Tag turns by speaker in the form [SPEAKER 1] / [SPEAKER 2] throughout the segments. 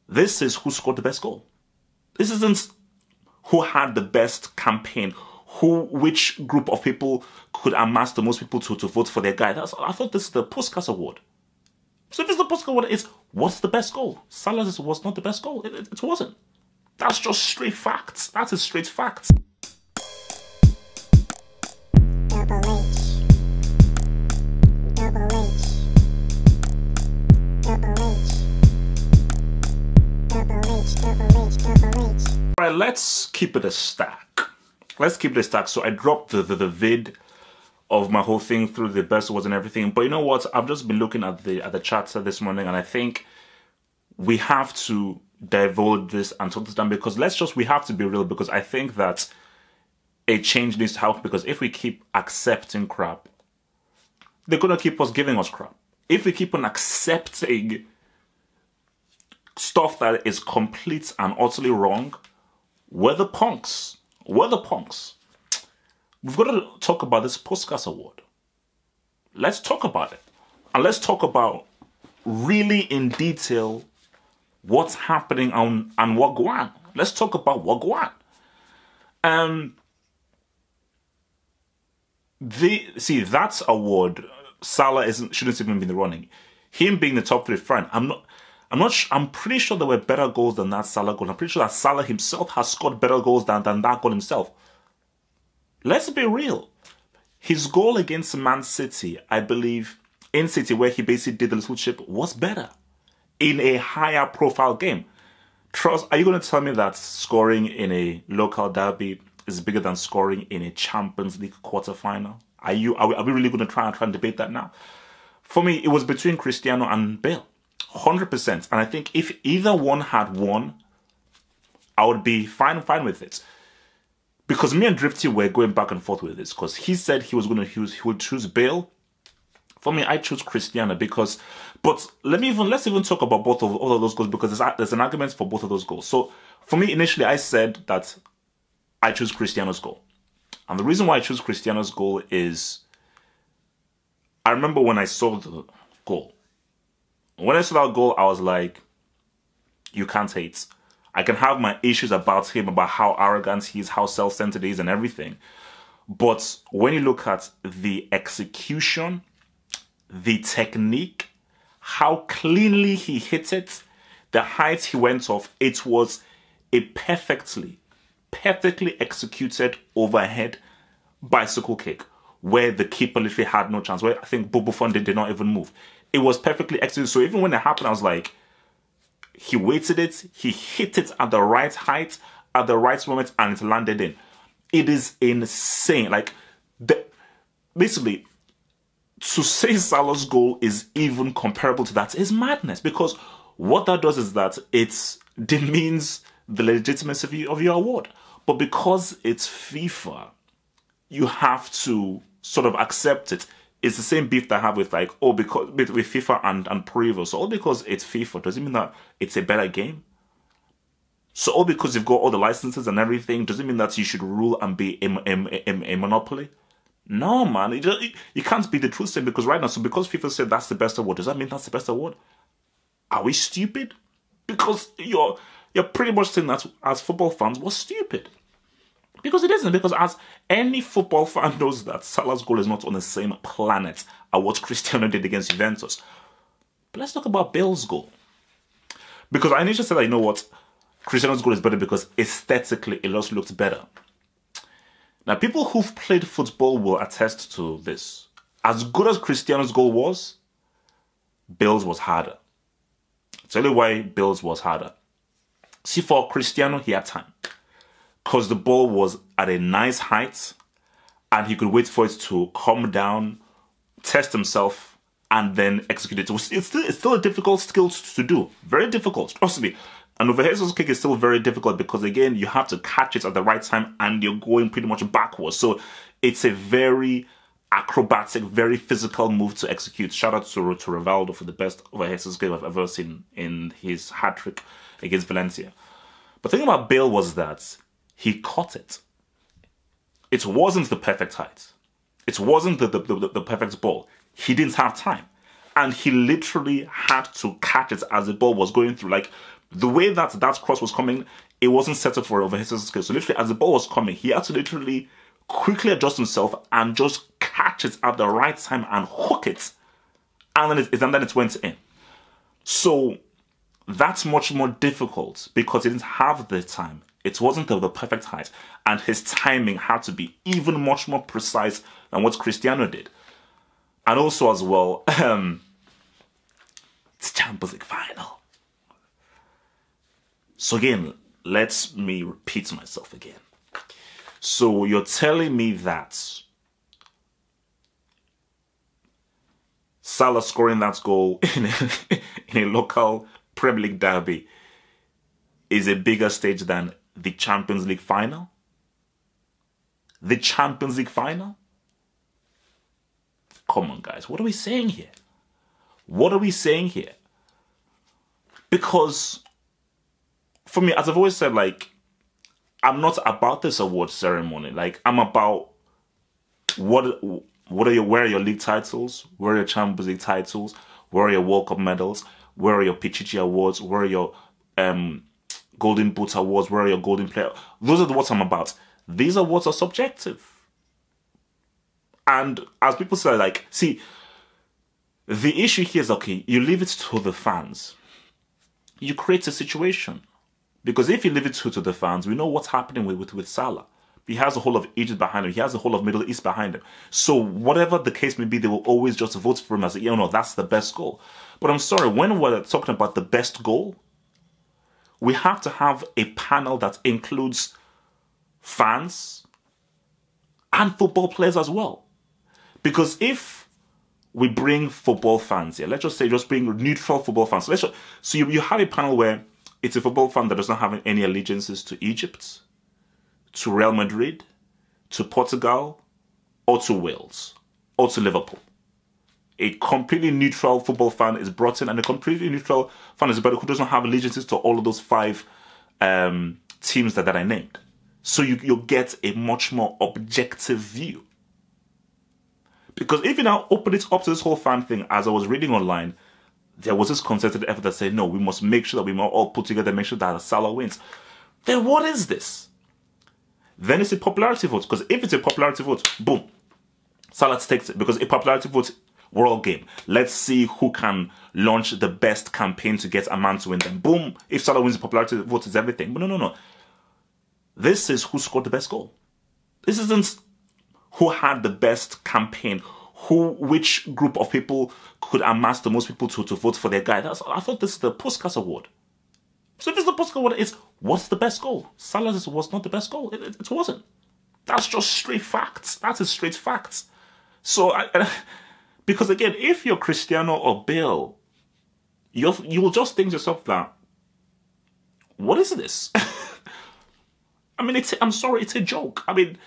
[SPEAKER 1] This is who scored the best goal. This isn't who had the best campaign, which group of people could amass the most people to vote for their guy. I thought this is the Puskas award. So if it's the Puskas award, it's what's the best goal? Salah's was not the best goal. It wasn't. That's just straight facts. That is straight facts.
[SPEAKER 2] Double H. Double H. Double H. Double H. Double H. Double H.
[SPEAKER 1] Alright, let's keep it a stack. Let's keep it a stack. So I dropped the vid of my whole thing through the best awards and everything. But you know what? I've just been looking at the charts this morning, and I think we have to divulge this and talk this down, because we have to be real, because I think that a change needs to happen, because if we keep accepting crap, they're going to keep us giving us crap. If we keep on accepting stuff that is complete and utterly wrong, we're the punks. We're the punks. We've got to talk about this Puskas award. Let's talk about it. And let's talk about really in detail what's happening and what go on. Let's talk about what go on. That award, Salah shouldn't even be in the running. Him being the top 3 friend, I'm pretty sure there were better goals than that Salah goal. I'm pretty sure that Salah himself has scored better goals than that goal himself. Let's be real. His goal against Man City, I believe, in City, where he basically did the little chip, was better in a higher profile game. Trust, are you going to tell me that scoring in a local derby is bigger than scoring in a Champions League quarterfinal? Are we really going to try and debate that now? For me, it was between Cristiano and Bale. 100%. And I think if either one had won, I would be fine with it. Because me and Drifty were going back and forth with this, because he said he would choose Bale. For me, I choose Cristiano because, but let's even talk about all of those goals, because there's an argument for both of those goals. So for me, initially, I said that I choose Cristiano's goal. And the reason why I choose Cristiano's goal is, I remember when I saw the goal. When I saw that goal, I was like, you can't hate. I can have my issues about him, about how arrogant he is, how self-centered he is and everything. But when you look at the execution, the technique, how cleanly he hit it, the height he went off, it was a perfectly executed overhead bicycle kick where the keeper literally had no chance, where I think Buffon did not even move. It was perfectly executed. So even when it happened, I was like, he weighted it, he hit it at the right height, at the right moment, and it landed in. It is insane. Like, basically, to say Salah's goal is even comparable to that is madness, because what that does is that it demeans the legitimacy of your award. But because it's FIFA, you have to sort of accept it. It's the same beef that I have with, like, because with FIFA and Prevo. So all because it's FIFA doesn't mean that it's a better game. So all because you've got all the licenses and everything doesn't mean that you should rule and be a monopoly. No, man, you can't be the truth saying, because right now, so because FIFA said that's the best award, does that mean that's the best award? Are we stupid? Because you're pretty much saying that as football fans, we're stupid. Because it isn't, because as any football fan knows that Salah's goal is not on the same planet as what Cristiano did against Juventus. But let's talk about Bale's goal. Because I initially said that, you know what, Cristiano's goal is better because aesthetically it just looks better. Now, people who've played football will attest to this. As good as Cristiano's goal was, Bale's was harder. I'll tell you why Bale's was harder. See, for Cristiano, he had time. Because the ball was at a nice height, and he could wait for it to come down, test himself, and then execute it. It's still a difficult skill to do. Very difficult, trust me. An overhead kick is still very difficult because, again, you have to catch it at the right time and you're going pretty much backwards. So it's a very acrobatic, very physical move to execute. Shout out to Rivaldo for the best overhead kick I've ever seen in his hat-trick against Valencia. But the thing about Bale was that he caught it. It wasn't the perfect height. It wasn't the perfect ball. He didn't have time. And he literally had to catch it as the ball was going through. Like, the way that cross was coming, it wasn't set up for over his skill. So literally, as the ball was coming, he had to literally quickly adjust himself and just catch it at the right time and hook it. And then it went in. So that's much more difficult because he didn't have the time. It wasn't the perfect height. And his timing had to be even much more precise than what Cristiano did. And also as well, it's Champions League final. So again, let me repeat myself again. So you're telling me that Salah scoring that goal in a local Premier League derby is a bigger stage than the Champions League final? The Champions League final? Come on, guys. What are we saying here? What are we saying here? Because for me, as I've always said, like, I'm not about this award ceremony. Like, I'm about where are your league titles? Where are your Champions League titles? Where are your World Cup medals? Where are your Pichichi awards? Where are your Golden Boot awards? Where are your Golden Player? Those are the awards I'm about. These awards are subjective. And as people say, like, see, the issue here is, okay, you leave it to the fans. You create a situation. Because if you leave it to the fans, we know what's happening with Salah. He has the whole of Egypt behind him. He has the whole of Middle East behind him. So whatever the case may be, they will always just vote for him as, that's the best goal. But I'm sorry, when we're talking about the best goal, we have to have a panel that includes fans and football players as well. Because if we bring football fans here, let's just say just bring neutral football fans. So you have a panel where it's a football fan that does not have any allegiances to Egypt, to Real Madrid, to Portugal, or to Wales, or to Liverpool. A completely neutral football fan is brought in, and a completely neutral fan is brought in who doesn't have allegiances to all of those 5 teams that I named. So you'll get a much more objective view. Because if you now open it up to this whole fan thing, as I was reading online, there was this concerted effort that said, no, we must make sure that we must all put together and make sure that Salah wins. Then what is this? Then it's a popularity vote. Because if it's a popularity vote, boom, Salah takes it. Because a popularity vote, we're all game. Let's see who can launch the best campaign to get a man to win. Then boom, if Salah wins the popularity vote, it's everything. But no. This is who scored the best goal. This isn't who had the best campaign, which group of people could amass the most people to vote for their guy. I thought this is the Puskas award. So if it's the Puskas award, it's what's the best goal? Salah's was not the best goal. It wasn't. That's just straight facts. That is straight facts. So, because again, if you're Cristiano or Bale, you will just think to yourself that, what is this? I mean, I'm sorry, it's a joke. I mean,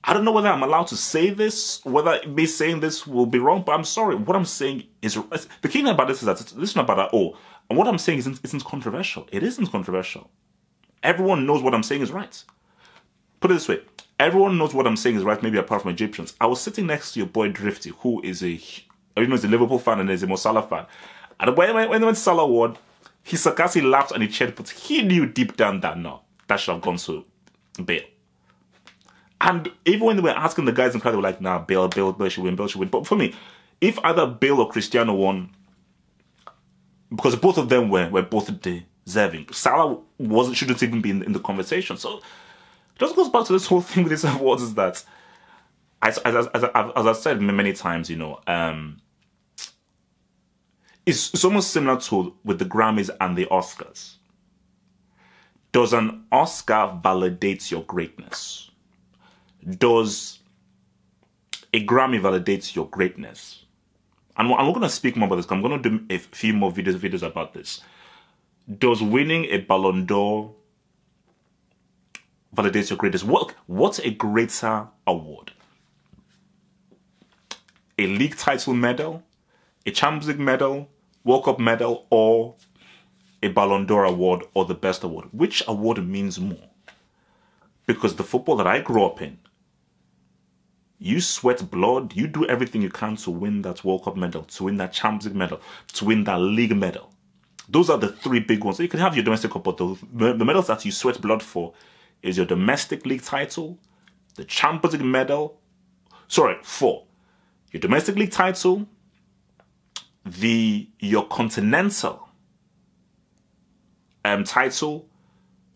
[SPEAKER 1] I don't know whether I'm allowed to say this, whether me saying this will be wrong, but I'm sorry. What I'm saying is, the key thing about this is that this is not about that, and what I'm saying isn't controversial. It isn't controversial. Everyone knows what I'm saying is right. Put it this way. Everyone knows what I'm saying is right, maybe apart from Egyptians. I was sitting next to your boy Drifty, who is is a Liverpool fan and is a Mo Salah fan. And when they went to Salah Award, he sarcastically laughed and he cheered, but he knew deep down that no, that should have gone to Bale. And even when they were asking the guys in the crowd, they were like, nah, Bale should win, Bale should win. But for me, if either Bale or Cristiano won, because both of them were both deserving, Salah shouldn't even be in the conversation. So it just goes back to this whole thing with these awards is that, as I've said many times, it's almost similar to with the Grammys and the Oscars. Does an Oscar validate your greatness? Does a Grammy validate your greatness? And I'm going to speak more about this, because I'm going to do a few more videos about this. Does winning a Ballon d'Or validate your greatness? What's a greater award? A league title medal, a Champions League medal, World Cup medal, or a Ballon d'Or award, or the best award? Which award means more? Because the football that I grew up in, You sweat blood. You do everything you can to win that World Cup medal, to win that Champions League medal, to win that league medal. Those are the three big ones. So you can have your domestic cup, but the medals that you sweat blood for is your domestic league title, the Champions League medal. Sorry, 4. Your domestic league title, your continental title,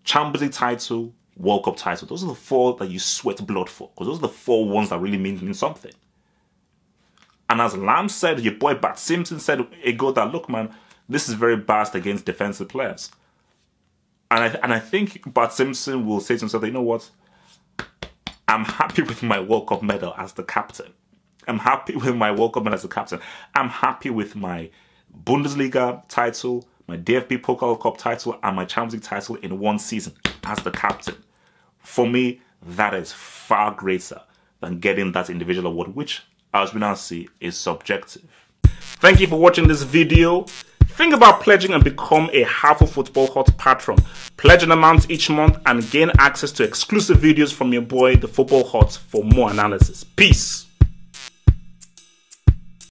[SPEAKER 1] Champions League title, World Cup title. Those are the 4 that you sweat blood for, because those are the 4 ones that really mean something. And as Lamb said, your boy Bart Simpson said a goal that, look, man, this is very biased against defensive players. And I think Bart Simpson will say to himself, you know what? I'm happy with my World Cup medal as the captain. I'm happy with my World Cup medal as the captain. I'm happy with my Bundesliga title, my DFB Pokal Cup title, and my Champions League title in one season as the captain. For me, that is far greater than getting that individual award, which, as we now see, is subjective. Thank you for watching this video. Think about pledging and become a Harpo Football Hut patron. Pledge an amount each month and gain access to exclusive videos from your boy, the Football Hut, for more analysis. Peace.